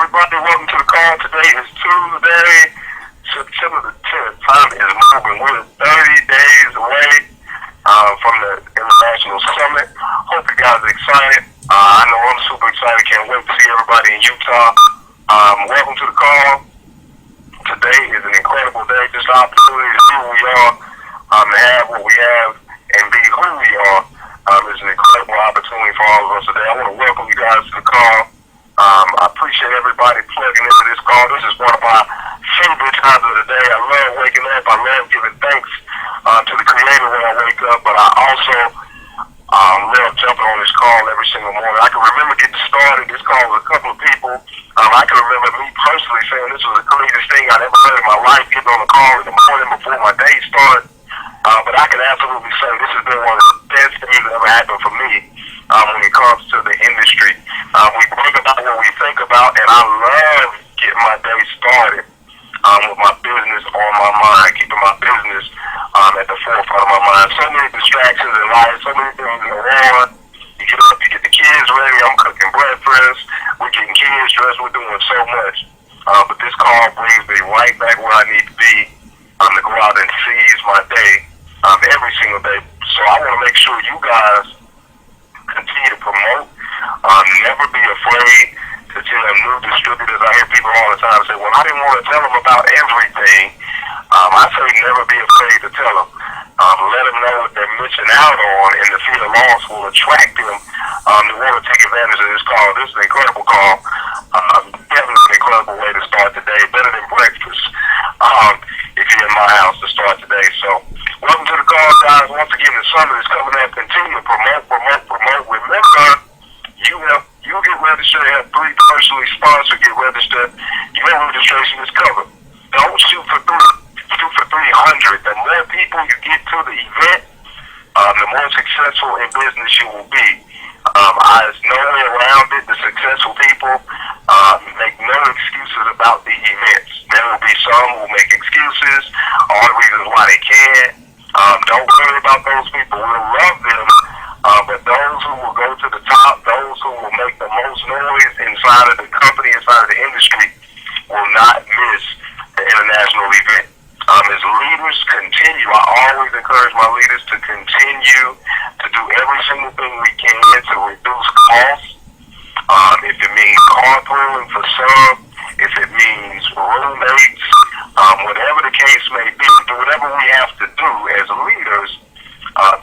everybody. Welcome to the call. Today is Tuesday, September the 10th. Time is moving. We're 30 days away from the International Summit. Hope you guys are excited. I know I'm super excited. Can't wait to see everybody in Utah. Welcome to the call. Today is an incredible day. Just an opportunity to be who we are, have what we have, and be who we are. It's an incredible opportunity for all of us today. I want to welcome you guys to the call. I appreciate everybody plugging into this call. This is one of my favorite times of the day. I love waking up. I love giving thanks to the Creator when I wake up, but I also love jumping on this call every single morning. I can remember getting started. This call with a couple of people. I can remember me personally saying this was the greatest thing I'd ever heard in my life, getting on the call in the morning before my day started. But I can absolutely say this has been one of the best things that ever happened for me when it comes to the industry. We think about what we think about, and I love getting my day started with my business on my mind, keeping my business at the forefront of my mind. So many distractions in life, so many things going on. You get up, you get the kids ready, I'm cooking breakfast, we're getting kids dressed, we're doing so much. But this call brings me right back where I need to be to go out and seize my day every single day. So I want to make sure you guys continue to promote. Never be afraid to tell new distributors. I hear people all the time say, well, I didn't want to tell them about everything. I say never be afraid to tell them. Let them know what they're missing out on, and the fear of loss will attract them to want to take advantage of this call. This is an incredible call. Definitely an incredible way to start the day. Better than breakfast if you're in my house to start today. So welcome to the call, guys. Once again, the summer is coming up. Continue to promote. Remember, you get registered. Have 3 personally sponsored. Get registered. Your registration is covered. Don't shoot for 3. Shoot for 300. The more people you get to the event, the more successful in business you will be. There's no way around it. The successful people make no excuses about the events. There will be some who make excuses, all the reasons why they can't. Don't worry about those people. We'll love them, but those who will go to the top, those who will make the most noise inside of the company, inside of the industry, will not miss the international event. As leaders continue, I always encourage my leaders to continue to do every single thing we can to reduce costs. If it means carpooling for some, if it means roommates, whatever the case may be, do whatever we have to do as leaders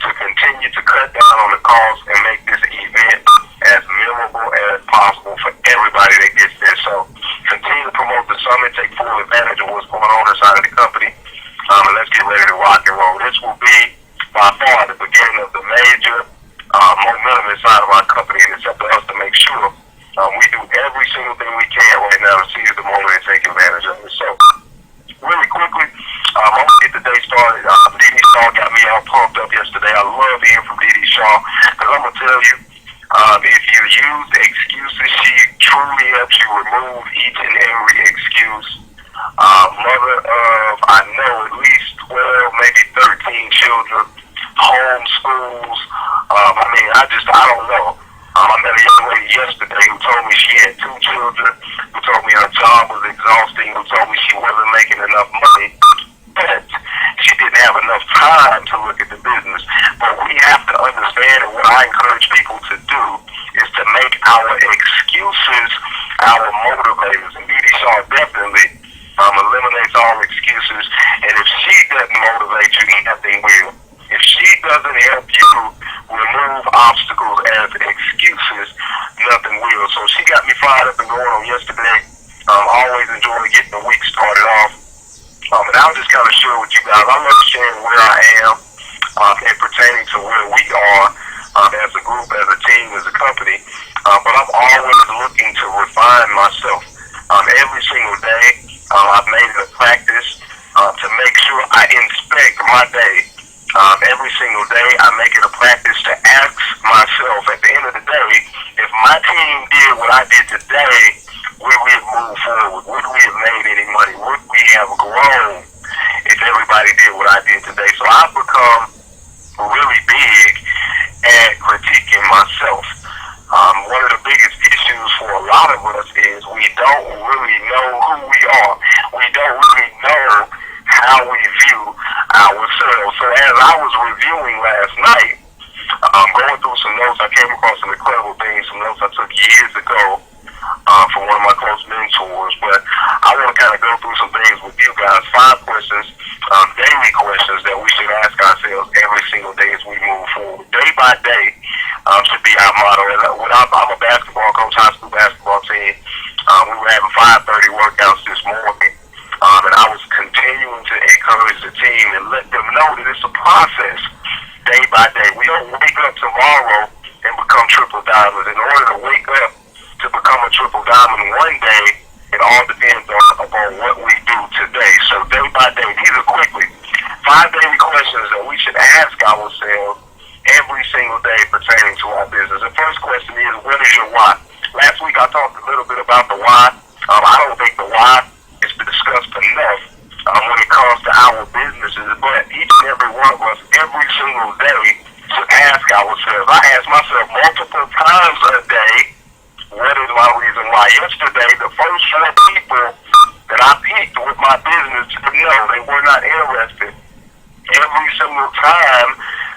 to continue to cut down on the cost and make this event as memorable as possible for everybody that gets there. So continue to promote the summit, take full advantage of what's going on inside of the company, and let's get ready to rock and roll. This will be by far the beginning of the major momentum inside of our company, and it's up to us to make sure we do every single thing we can right now to seize the moment and take advantage of it. So really quickly, I'm going to get the day started. Dee Shaw got me all pumped up yesterday. I love hearing from Dee Shaw, because I'm going to tell you, if you use the excuses, she truly helps you remove each and every excuse. Mother of, I know, at least 12, maybe 13 children, homeschools. I don't know. I met a young lady yesterday who told me she had 2 children, who told me her job was exhausting, who told me she wasn't making enough money, but she didn't have enough time to look at the business. But we have to understand, and what I encourage people to do is to make our excuses our motivators. And Dee Shaw definitely eliminates all excuses. And if she doesn't motivate you, nothing will. If she doesn't help you remove obstacles as excuses, nothing will. So she got me fired up and going on yesterday. Always enjoy getting the week started off. And I'll just kind of share with you guys. I love sharing where I am and pertaining to where we are as a group, as a team, as a company. But I'm always looking to refine myself. Every single day, I've made it a practice to make sure I inspect my day. Every single day, I make it a practice to ask myself at the end of the day, if my team did what I did today, would we have moved forward? Would we have made any money? Would we have grown if everybody did what I did today? So I've become really big at critiquing myself. One of the biggest issues for a lot of us is we don't years ago from one of my close mentors. But I want to kind of go through some things with you guys. 5 questions, daily questions that we should ask ourselves every single day as we move forward. Day by day should be our motto. And I'm a basketball coach, high school basketball team. We were having 5:30 workouts this morning. And I was continuing to encourage the team and let them know that it's a process day by day. We don't wake up tomorrow and become triple diamonds. In order to wake up to become a triple diamond one day, it all depends upon what we do today. So day by day, these are quickly 5 daily questions that we should ask ourselves every single day pertaining to our business. The first question is, what is your why? Last week I talked a little bit about the why. I don't think the why is discussed enough when it comes to our businesses, but each and every one of us, every single day, should ask ourselves. I ask myself multiple times a day, what is my reason why? Yesterday, the first 4 people that I picked with my business, no, they were not interested. Every single time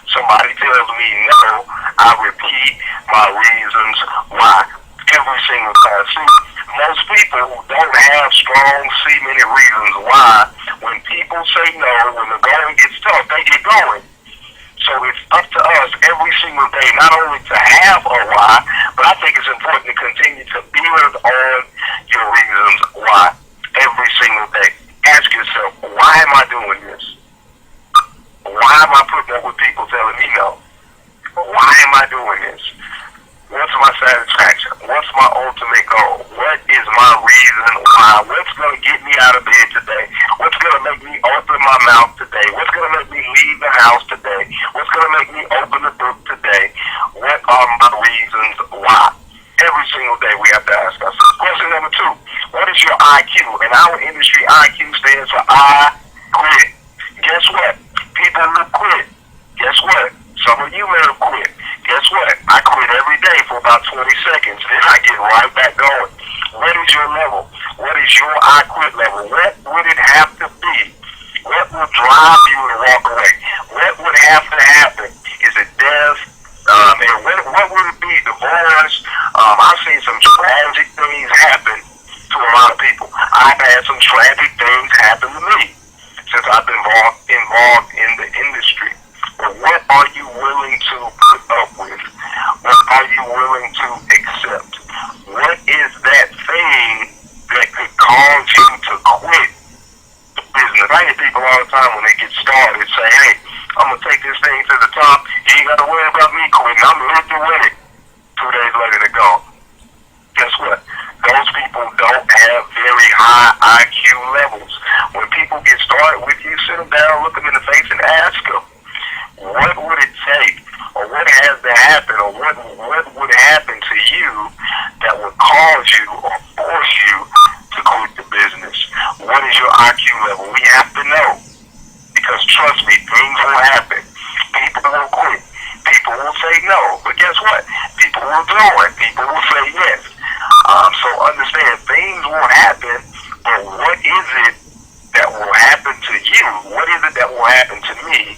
somebody tells me no, I repeat my reasons why. Every single time. See, most people who don't have strong, cemented reasons why, when people say no, when the going gets tough, they get going. So it's up to us every single day, not only to have a why, but I think it's important to continue to build on your reasons why every single day. Ask yourself, why am I doing this? Why am I putting up with people telling me no? Why am I doing this? What's my satisfaction? What's my ultimate goal? What is my reason why? What's going to get me out of bed today? What's going to make me open my mouth today? What's going to make me leave the house today? What's going to make me open the book today? What are my reasons why? Every single day we have to ask ourselves. Question number 2, what is your IQ? In our industry, IQ stands for I quit. Guess what? People will quit. Guess what? Some of you may have quit. Guess what? I quit every day for about 20 seconds, then I get right back going. What is your level? What is your I quit level? What would it have to be? What would drive you to walk away? What would have to happen? Is it death? And what would it be? Divorce? I've seen some tragic things happen to a lot of people. I've had some tragic things happen to me since I've been involved in the industry. But what are you willing to put up with? What are you willing to accept? What is that thing that could cause you to quit the business? I hear people all the time when they get started say, hey, I'm going to take this thing to the top. You ain't got to worry about me quitting. I'm going to win it. 2 days later, they're gone. Guess what? Those people don't have very high IQ levels. When people get started with you, sit them down, look them in the face, and ask them, what would it take, or what has to happen, or what would happen to you that would cause you or force you to quit the business? What is your IQ level? We have to know, because trust me, things will happen. People will quit. People will say no, but guess what? People will do it. People will say yes. So understand, things will happen, but what is it that will happen to you? What is it that will happen to me?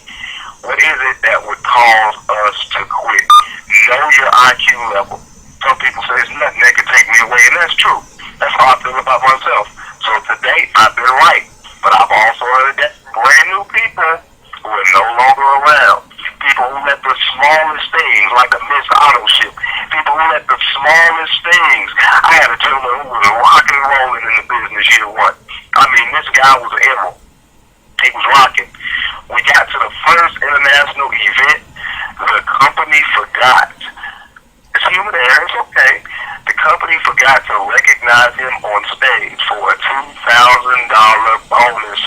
What is it that would cause us to quit? Know your IQ level. Some people say it's nothing that can take me away, and that's true. That's how I feel about myself. So today, I've been right, but I've also heard that brand new people who are no longer around. People who let the smallest things, like a missed auto ship, people who let the smallest things. I had a gentleman who was rocking and rolling in the business year 1. I mean, this guy was an emerald. He was rocking. We got to the first international event. The company forgot. It's human error. It's okay. The company forgot to recognize him on stage for a $2,000 bonus.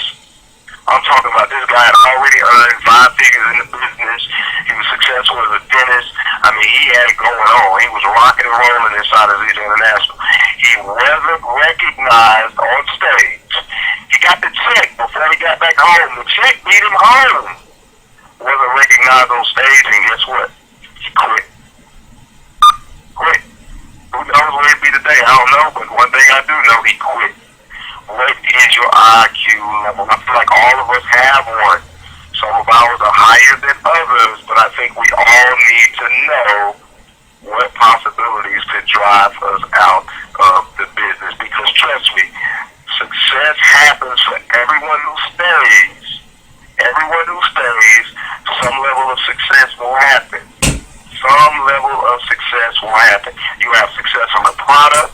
I'm talking about this guy had already earned 5 figures in the business. He was successful as a dentist. I mean, he had it going on. He was rocking and rolling inside of these international. He wasn't recognized on stage. He got the check before he got back home. The check beat him home. Wasn't recognized on stage, and guess what? He quit. Quit. Who knows where he'd be today? I don't know, but one thing I do know, he quit. What is your IQ level? I feel like all of us have one. Some of ours are higher than others, but I think we all need to know what possibilities abilities to drive us out of the business. Because trust me, success happens for everyone who stays. Everyone who stays, some level of success will happen. Some level of success will happen. You have success on the product.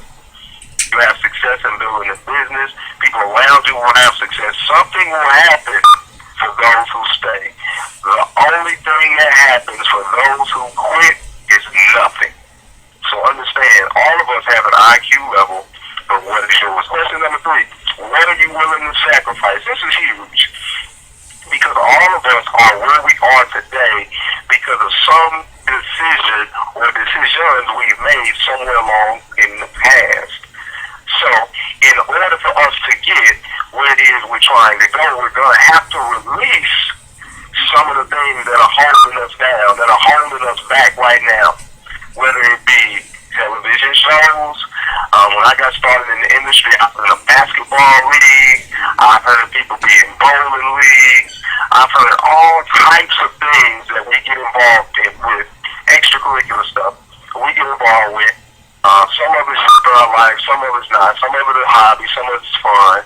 You have success in building a business. People around you will have success. Something will happen for those who stay. The only thing that happens for those who quit is nothing. So understand, all of us have an IQ level, but what is yours? Question number 3, what are you willing to sacrifice? This is huge, because all of us are where we are today because of some decision or decisions we've made somewhere along in the past. So in order for us to get where it is we're trying to go, we're going to have to release some of the things that are holding us down, that are holding us back right now, whether it be television shows. When I got started in the industry, I was in a basketball league. I've heard people be in bowling leagues. I've heard all types of things that we get involved in with extracurricular stuff we get involved with. Some of it's for our life, some of it's not. Some of it is hobby, some of it's fun.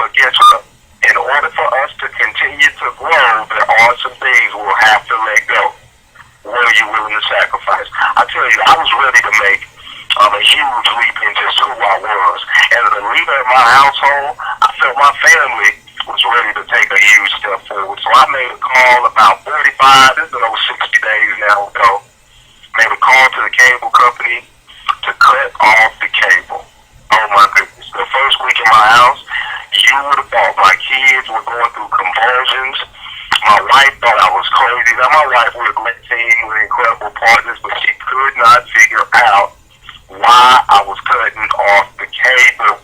But guess what? In order for us to continue to grow, there are some things we'll have to let go. What are you willing to sacrifice? I tell you, I was ready to make a huge leap in just who I was. As the leader of my household, I felt my family was ready to take a huge step forward. So I made a call about 45, this is over 60 days now ago. Made a call to the cable company to cut off the cable. Oh my goodness. The first week in my house, you would have thought my kids were going through convulsions. My wife thought I was crazy. Now my wife, we're a great team, we're incredible partners, but she could not figure out why I was cutting off the cable.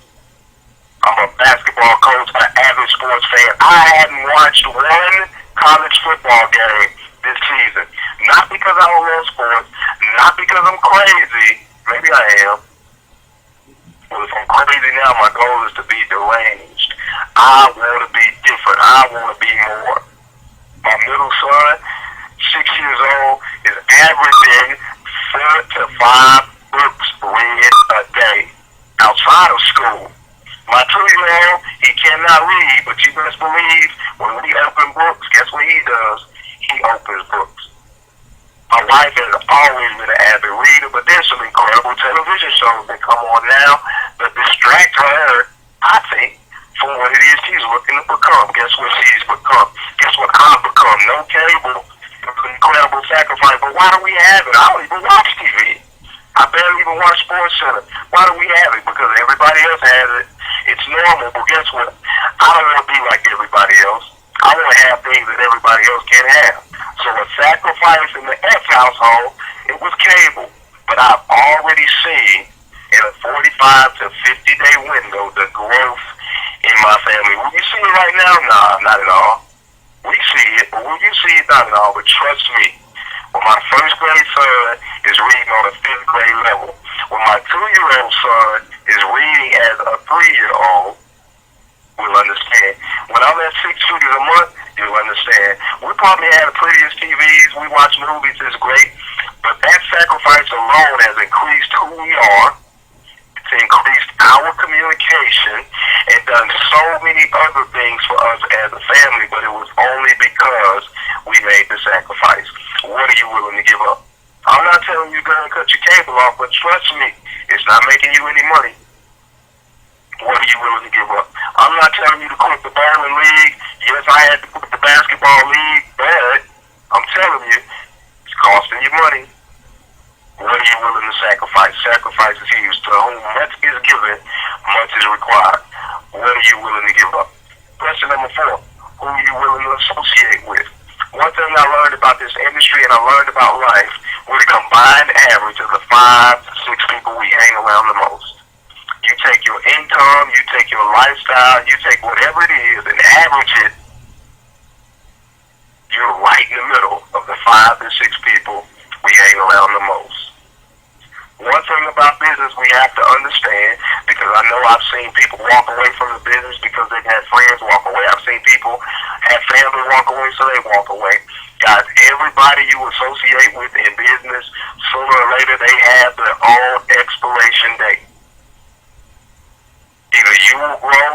I'm a basketball coach, an avid sports fan. I hadn't watched one college football game this season. Not because I don't love sports, not because I'm crazy. Maybe I am. Well, if I'm crazy now, my goal is to be deranged. I want to be different. I want to be more. My middle son, 6 years old, is averaging 4 to 5 books read a day outside of school. My 2-year-old, he cannot read, but you best believe when we open books, guess what he does? He opens books. My wife has always been an avid reader, but there's some incredible television shows that come on now that distract her, I think, from what it is she's looking to become. Guess what she's become? Guess what I've become? No cable. It's an incredible sacrifice. But why do we have it? I don't even watch TV. I barely even watch Sports Center. Why do we have it? Because everybody else has it. It's normal, but guess what? I don't want to be like everybody else. I want to have things that everybody else can't have. So a sacrifice in the F household, it was cable. But I've already seen in a 45 to 50 day window the growth in my family. Will you see it right now? Nah, not at all. We see it, but will you see it? Not at all. But trust me, when my first grade son is reading on a 5th grade level, when my 2-year-old son is reading as a 3-year-old, we'll understand. When I'm at 6 figures a month, you'll understand. We probably have the prettiest TVs, we watch movies, it's great, but that sacrifice alone has increased who we are. It's increased our communication and done so many other things for us as a family, but it was only because we made the sacrifice. What are you willing to give up? I'm not telling you go and cut your cable off, but trust me, it's not making you any money. What are you willing to give up? I'm not telling you to quit the bowling league. Yes, I had to quit the basketball league, but I'm telling you, it's costing you money. What are you willing to sacrifice? Sacrifice is huge. To whom much is given, much is required. What are you willing to give up? Question number 4, who are you willing to associate with? One thing I learned about this industry and I learned about life, we're the combined average of the 5 to 6 people we hang around the most. You take your income, you take your lifestyle, you take whatever it is and average it, you're right in the middle of the 5 to 6 people we hang around the most. One thing about business we have to understand, because I know I've seen people walk away from the business because they've had friends walk away. I've seen people have family walk away, so they walk away. Guys, everybody you associate with in business, sooner or later they have their own expiration date. Either you will grow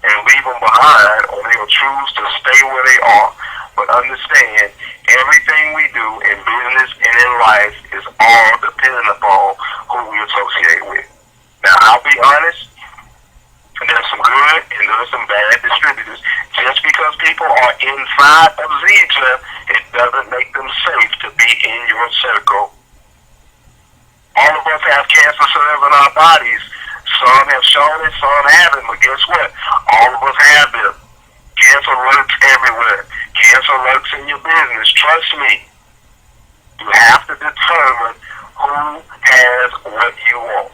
and leave them behind, or they'll choose to stay where they are. But understand, everything we do in business and in life is all dependent upon who we associate with. Now, I'll be honest, there's some good and there's some bad distributors. Just because people are inside of Zebra, it doesn't make them safe to be in your circle. All of us have cancer cells in our bodies. Some have shown it, some haven't, but guess what? All of us have them. Cancer lurks everywhere. Cancer lurks in your business. Trust me. You have to determine who has what you want.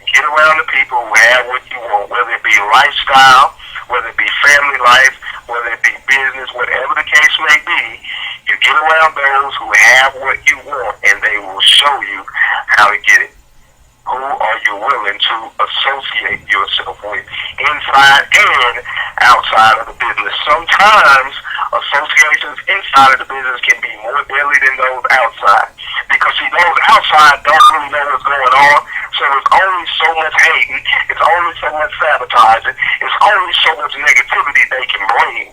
Get around the people who have what you want, whether it be lifestyle, whether it be family life, whether it be business, whatever the case may be. You get around those who have what you want, and they will show you how to get it. Who are you willing to associate yourself with, inside and outside of the business? Sometimes associations inside of the business can be more deadly than those outside. Because see, those outside don't really know what's going on, so there's only so much hating, it's only so much sabotaging, it's only so much negativity they can bring.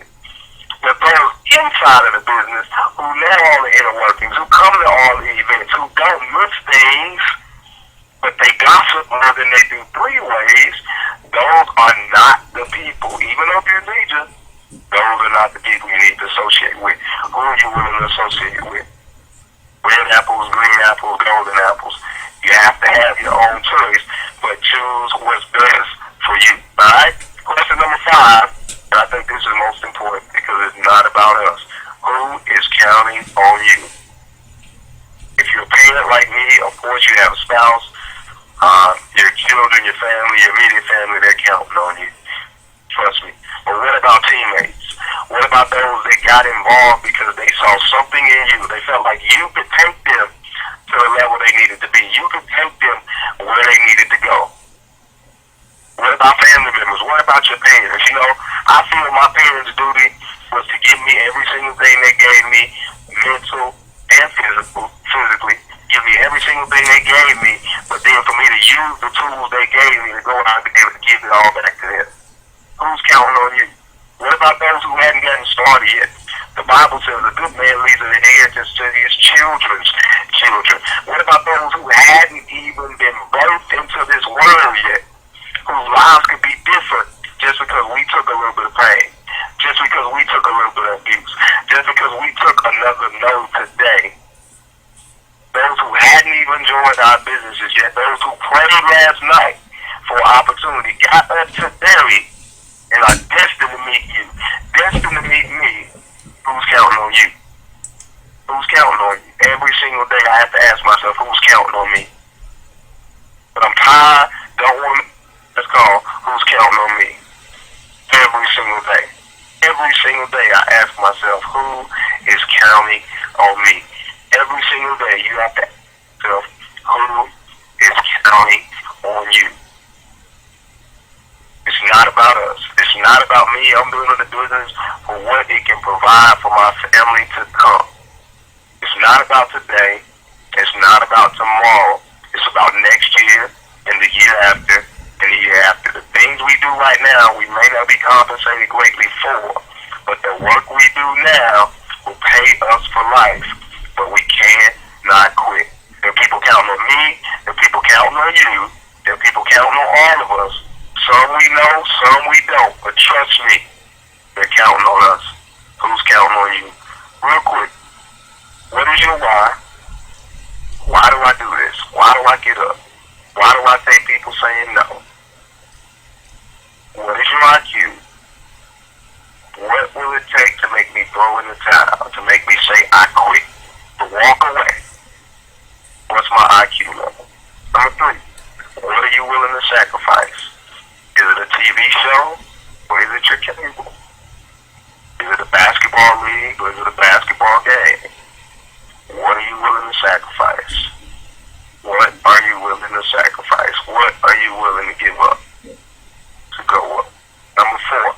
But those inside of the business, who know all the inner workings, who come to all the events, who don't miss things, but they gossip more than they do three-ways, those are not the people. Even though you're legion, those are not the people you need to associate with. Who are you willing to associate with? Red apples, green apples, golden apples. You have to have your own choice, but choose what's best for you. Alright? Question number 5, and I think this is most important because it's not about us. Who is counting on you? If you're a parent like me, of course you have a spouse. Your children, your family, your immediate family, they're counting on you. Trust me. But what about teammates? What about those that got involved because they saw something in you? They felt like you could take them to the level they needed to be. You could take them where they needed to go. What about family members? What about your parents? You know, I feel my parents' duty was to give me every single thing they gave me, mental and physically. Give me every single thing they gave me, but then for me to use the tools they gave me to go out and be able to give it all back to them. Who's counting on you? What about those who hadn't gotten started yet? The Bible says a good man leaves an inheritance to his children's children. What about those who hadn't even been birthed into this world yet? Whose lives could be different just because we took a little bit of pain, just because we took a little bit of abuse, just because we took another no today. Those who hadn't even joined our businesses yet, those who prayed last night for opportunity, got up today and are destined to meet you, destined to meet me. Who's counting on you? Who's counting on you? Every single day I have to ask myself, who's counting on me? But I'm tired, don't want to, let's call, who's counting on me? Every single day. Every single day I ask myself, who is counting on me? Every single day you have to ask yourself, who is counting on you? It's not about us. It's not about me. I'm doing the business for what it can provide for my family to come. It's not about today. It's not about tomorrow. It's about next year and the year after and the year after. The things we do right now, we may not be compensated greatly for, but the work we do now will pay us for life. But we cannot quit. There are people counting on me. There are people counting on you. There are people counting on all of us. Some we know, some we don't. But trust me, they're counting on us. Who's counting on you? Real quick, what is your why? Why do I do this? Why do I get up? Why do I take people saying no? What is your IQ? What will it take to make me throw in the towel, to make me say I quit? To walk away. What's my IQ level? Number 3, what are you willing to sacrifice? Is it a TV show or is it your cable? Is it a basketball league or is it a basketball game? What are you willing to sacrifice? What are you willing to sacrifice? What are you willing to give up to go up? Number 4,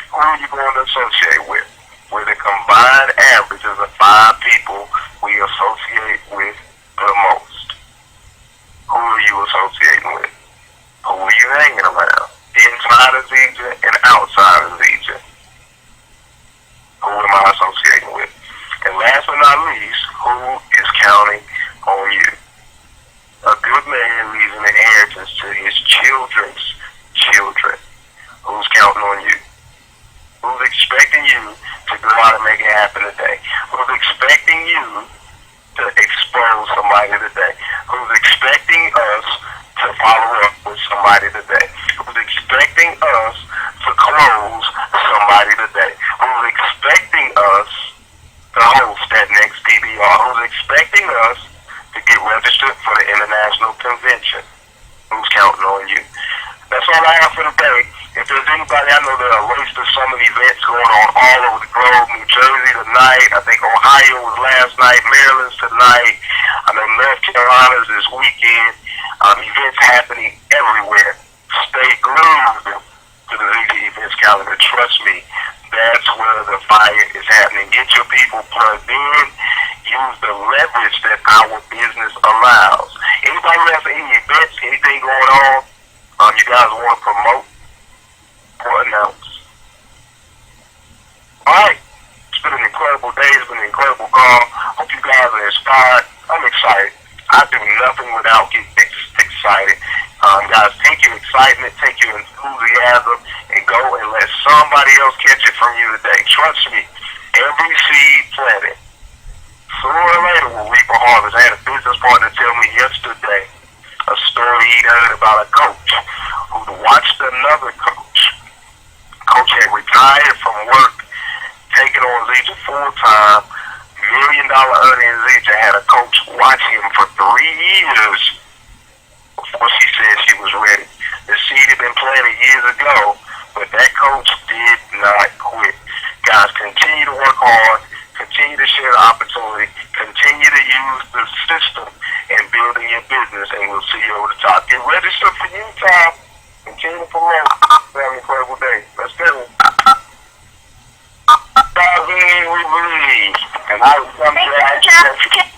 who are you going to associate with? Where the combined average is a 5 associating with? Who are you hanging around? Inside of Zija and outside of Zija. Who am I associating with? And last but not least, who is counting on you? A good man leaves an inheritance to his children's children. Who's counting on you? Who's expecting you to go out and make it happen today? Who's expecting you to expose somebody today? Who's expecting us to follow up with somebody today? Who's expecting us to close somebody today? Who's expecting us to host that next PBR? Who's expecting us to get registered for the international convention? Who's counting on you? That's all I have for today. If there's anybody, I know there are race to summer events going on all over the globe. New Jersey tonight, I think Ohio was last night, Maryland's tonight, I know North Carolina's this weekend. Events happening everywhere. Stay glued to the ZG Events calendar. Trust me, that's where the fire is happening. Get your people plugged in. Use the leverage that our business allows. Anybody who has any events, anything going on, you guys want to promote or announce? Alright, it's been an incredible day, it's been an incredible call. Hope you guys are inspired. I'm excited. I do nothing without getting excited. Guys, take your excitement, take your enthusiasm, and go and let somebody else catch it from you today. Trust me, every seed planted, sooner or later will reap a harvest. I had a business partner tell me yesterday a story he heard about a coach who watched another coach. Coach had retired from work, taken on Zija full-time, $1 million earning Zija, had a coach watch him for 3 years before she said she was ready. The seed had been planted years ago, but that coach did not quit. Guys, continue to work hard, continue to share the opportunity, continue to use the system and building your business, and we'll see you over the top. Get registered for Utah. Continue to promote. Have an incredible day. Let's get it. We believe. And I will come to